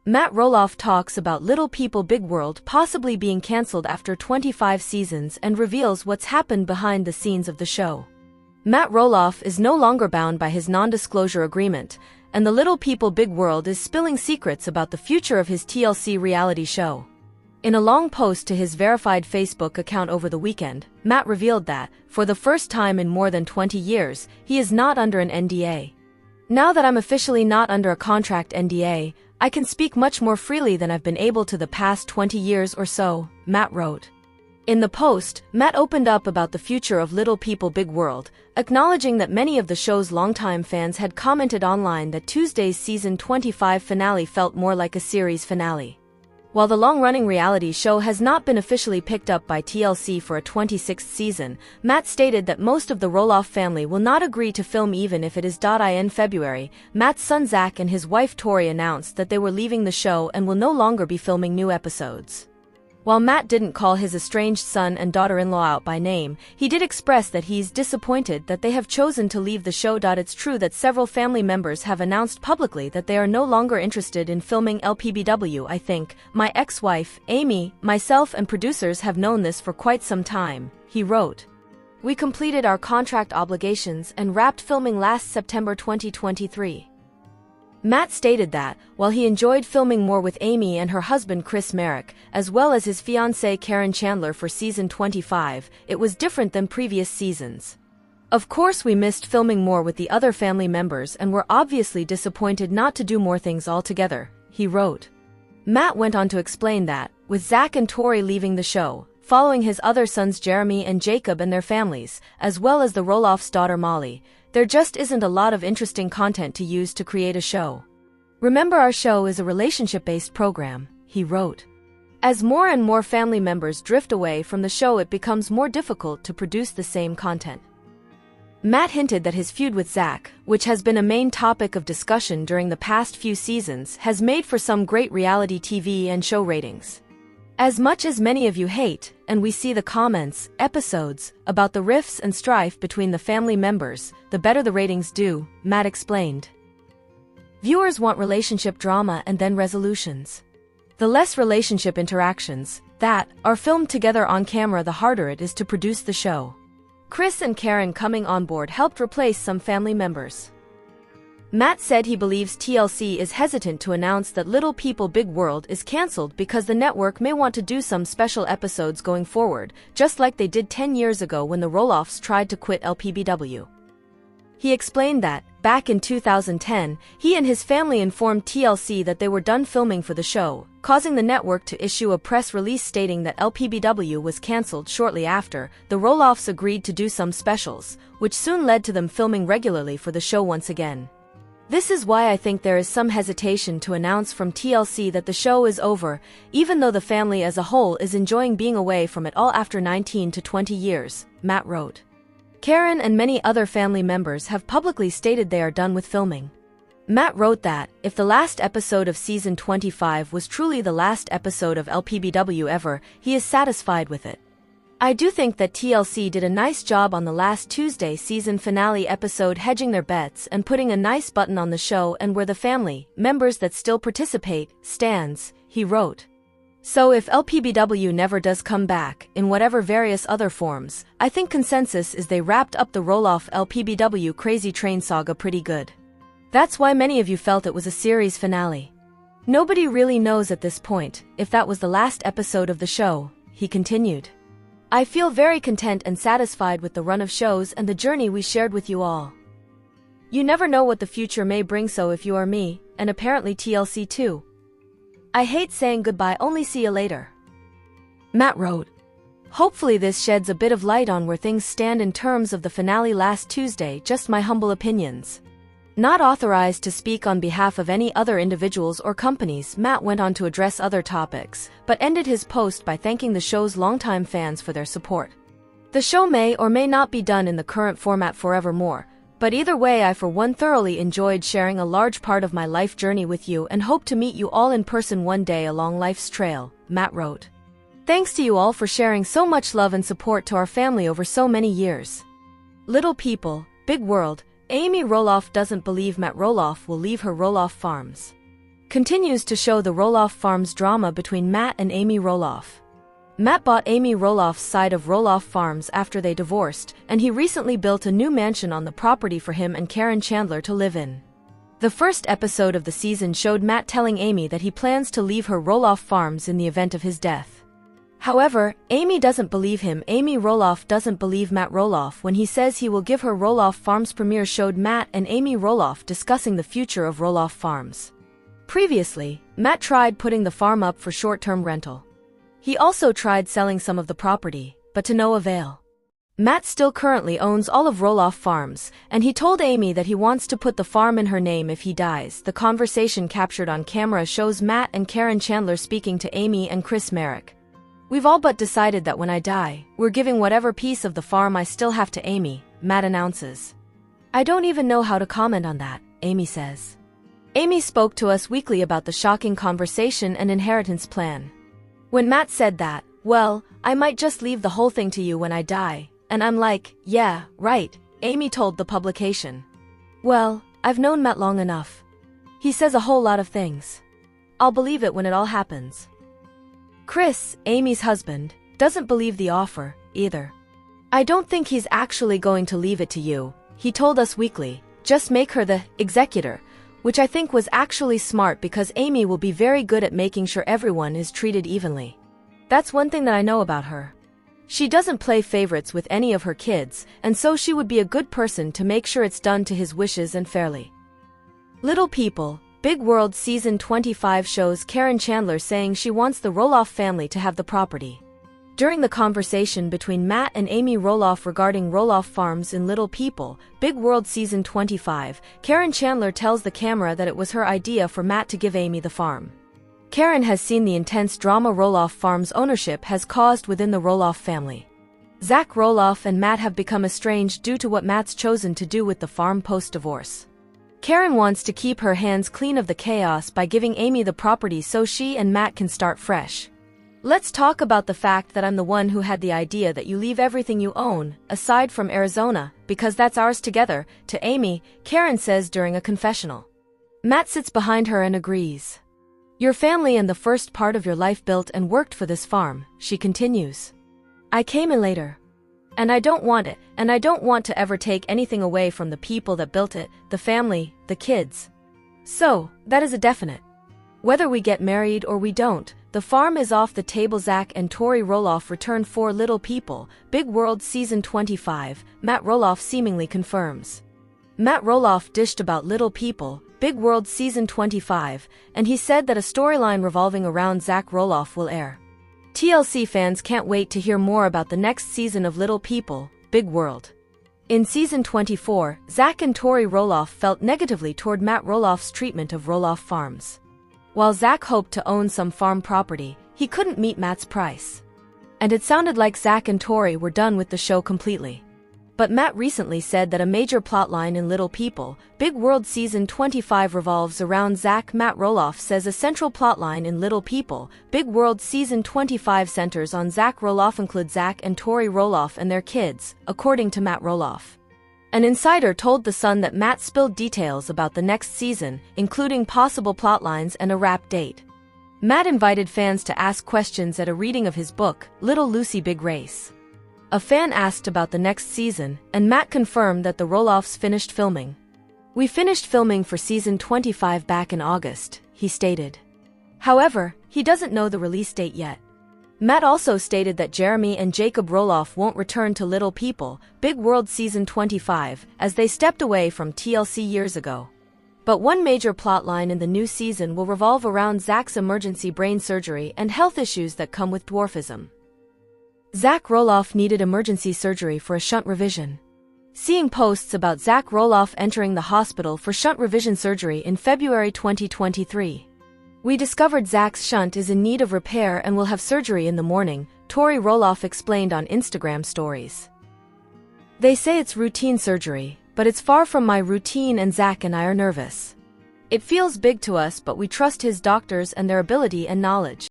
Matt Roloff talks about Little People Big World possibly being cancelled after 25 seasons and reveals what's happened behind the scenes of the show. Matt Roloff is no longer bound by his non-disclosure agreement, and the Little People Big World is spilling secrets about the future of his TLC reality show. In a long post to his verified Facebook account over the weekend, Matt revealed that, for the first time in more than 20 years, he is not under an NDA. "Now that I'm officially not under a contract NDA, I can speak much more freely than I've been able to the past 20 years or so," Matt wrote. In the post, Matt opened up about the future of Little People Big World, acknowledging that many of the show's longtime fans had commented online that Tuesday's season 25 finale felt more like a series finale. While the long-running reality show has not been officially picked up by TLC for a 26th season, Matt stated that most of the Roloff family will not agree to film even if it is. In February, Matt's son Zach and his wife Tori announced that they were leaving the show and will no longer be filming new episodes. While Matt didn't call his estranged son and daughter-in-law out by name, he did express that he's disappointed that they have chosen to leave the show. It's true that several family members have announced publicly that they are no longer interested in filming LPBW. "I think my ex-wife, Amy, myself and producers have known this for quite some time," he wrote. "We completed our contract obligations and wrapped filming last September 2023. Matt stated that, while he enjoyed filming more with Amy and her husband Chris Merrick, as well as his fiancée Karen Chandler for season 25, it was different than previous seasons. "Of course we missed filming more with the other family members and were obviously disappointed not to do more things all together," he wrote. Matt went on to explain that, with Zach and Tori leaving the show, following his other sons Jeremy and Jacob and their families, as well as the Roloff's daughter Molly, there just isn't a lot of interesting content to use to create a show. "Remember, our show is a relationship-based program," he wrote. "As more and more family members drift away from the show, it becomes more difficult to produce the same content." Matt hinted that his feud with Zach, which has been a main topic of discussion during the past few seasons, has made for some great reality TV and show ratings. "As much as many of you hate, and we see the comments, episodes, about the rifts and strife between the family members, the better the ratings do," Matt explained. "Viewers want relationship drama and then resolutions. The less relationship interactions, that, are filmed together on camera, the harder it is to produce the show. Chris and Karen coming on board helped replace some family members." Matt said he believes TLC is hesitant to announce that Little People Big World is cancelled because the network may want to do some special episodes going forward, just like they did 10 years ago when the Roloffs tried to quit LPBW. He explained that, back in 2010, he and his family informed TLC that they were done filming for the show, causing the network to issue a press release stating that LPBW was cancelled. Shortly after, the Roloffs agreed to do some specials, which soon led to them filming regularly for the show once again. "This is why I think there is some hesitation to announce from TLC that the show is over, even though the family as a whole is enjoying being away from it all after 19 to 20 years, Matt wrote. Karen and many other family members have publicly stated they are done with filming. Matt wrote that, if the last episode of season 25 was truly the last episode of LPBW ever, he is satisfied with it. "I do think that TLC did a nice job on the last Tuesday season finale episode, hedging their bets and putting a nice button on the show and where the family members that still participate stands," he wrote. "So if LPBW never does come back, in whatever various other forms, I think consensus is they wrapped up the Roloff LPBW Crazy Train saga pretty good. That's why many of you felt it was a series finale. Nobody really knows at this point if that was the last episode of the show," he continued. "I feel very content and satisfied with the run of shows and the journey we shared with you all. You never know what the future may bring, so if you are me, and apparently TLC too, I hate saying goodbye, only see you later," Matt wrote. Hopefully this sheds a bit of light on where things stand in terms of the finale last Tuesday. Just my humble opinions. Not authorized to speak on behalf of any other individuals or companies, Matt went on to address other topics, but ended his post by thanking the show's longtime fans for their support. "The show may or may not be done in the current format forevermore, but either way I for one thoroughly enjoyed sharing a large part of my life journey with you and hope to meet you all in person one day along life's trail," Matt wrote. "Thanks to you all for sharing so much love and support to our family over so many years. Little People, Big World." Amy Roloff doesn't believe Matt Roloff will leave her Roloff Farms. continues to show the Roloff Farms drama between Matt and Amy Roloff. Matt bought Amy Roloff's side of Roloff Farms after they divorced, and he recently built a new mansion on the property for him and Karen Chandler to live in. The first episode of the season showed Matt telling Amy that he plans to leave her Roloff Farms in the event of his death. However, Amy doesn't believe him. Amy Roloff doesn't believe Matt Roloff when he says he will give her Roloff Farms. Premiere showed Matt and Amy Roloff discussing the future of Roloff Farms. Previously, Matt tried putting the farm up for short-term rental. He also tried selling some of the property, but to no avail. Matt still currently owns all of Roloff Farms, and he told Amy that he wants to put the farm in her name if he dies. The conversation captured on camera shows Matt and Karen Chandler speaking to Amy and Chris Merrick. "We've all but decided that when I die, we're giving whatever piece of the farm I still have to Amy," Matt announces. "I don't even know how to comment on that," Amy says. Amy spoke to Us Weekly about the shocking conversation and inheritance plan. When Matt said that, "Well, I might just leave the whole thing to you when I die," and I'm like, "Yeah, right," Amy told the publication. "Well, I've known Matt long enough. He says a whole lot of things. I'll believe it when it all happens." Chris, Amy's husband, doesn't believe the offer, either. "I don't think he's actually going to leave it to you," he told Us Weekly, "just make her the executor," which I think was actually smart because Amy will be very good at making sure everyone is treated evenly. That's one thing that I know about her. She doesn't play favorites with any of her kids, and so she would be a good person to make sure it's done to his wishes and fairly. Little People, Big World Season 25 shows Karen Chandler saying she wants the Roloff family to have the property. During the conversation between Matt and Amy Roloff regarding Roloff Farms in Little People, Big World Season 25, Karen Chandler tells the camera that it was her idea for Matt to give Amy the farm. Karen has seen the intense drama Roloff Farms ownership has caused within the Roloff family. Zach Roloff and Matt have become estranged due to what Matt's chosen to do with the farm post-divorce. Karen wants to keep her hands clean of the chaos by giving Amy the property so she and Matt can start fresh. "Let's talk about the fact that I'm the one who had the idea that you leave everything you own, aside from Arizona, because that's ours together," to Amy, Karen says during a confessional. Matt sits behind her and agrees. "Your family and the first part of your life built and worked for this farm," she continues. "I came in later. And I don't want it, and I don't want to ever take anything away from the people that built it, the family, the kids. So, that is a definite. Whether we get married or we don't, the farm is off the table." Zach and Tori Roloff return for Little People, Big World Season 25, Matt Roloff seemingly confirms. Matt Roloff dished about Little People, Big World Season 25, and he said that a storyline revolving around Zach Roloff will air. TLC fans can't wait to hear more about the next season of Little People, Big World. In Season 24, Zach and Tori Roloff felt negatively toward Matt Roloff's treatment of Roloff Farms. While Zach hoped to own some farm property, he couldn't meet Matt's price. And it sounded like Zach and Tori were done with the show completely. But Matt recently said that a major plotline in Little People, Big World Season 25 revolves around Zach. Matt Roloff says a central plotline in Little People, Big World Season 25 centers on Zach Roloff, includes Zach and Tori Roloff and their kids, according to Matt Roloff. An insider told The Sun that Matt spilled details about the next season, including possible plotlines and a wrap date. Matt invited fans to ask questions at a reading of his book, Little Lucy Big Race. A fan asked about the next season, and Matt confirmed that the Roloffs finished filming. "We finished filming for Season 25 back in August," he stated. However, he doesn't know the release date yet. Matt also stated that Jeremy and Jacob Roloff won't return to Little People, Big World Season 25, as they stepped away from TLC years ago. But one major plotline in the new season will revolve around Zach's emergency brain surgery and health issues that come with dwarfism. Zach Roloff needed emergency surgery for a shunt revision. Seeing posts about Zach Roloff entering the hospital for shunt revision surgery in February 2023. "We discovered Zach's shunt is in need of repair and will have surgery in the morning," Tori Roloff explained on Instagram stories. "They say it's routine surgery, but it's far from my routine and Zach and I are nervous. It feels big to us, but we trust his doctors and their ability and knowledge."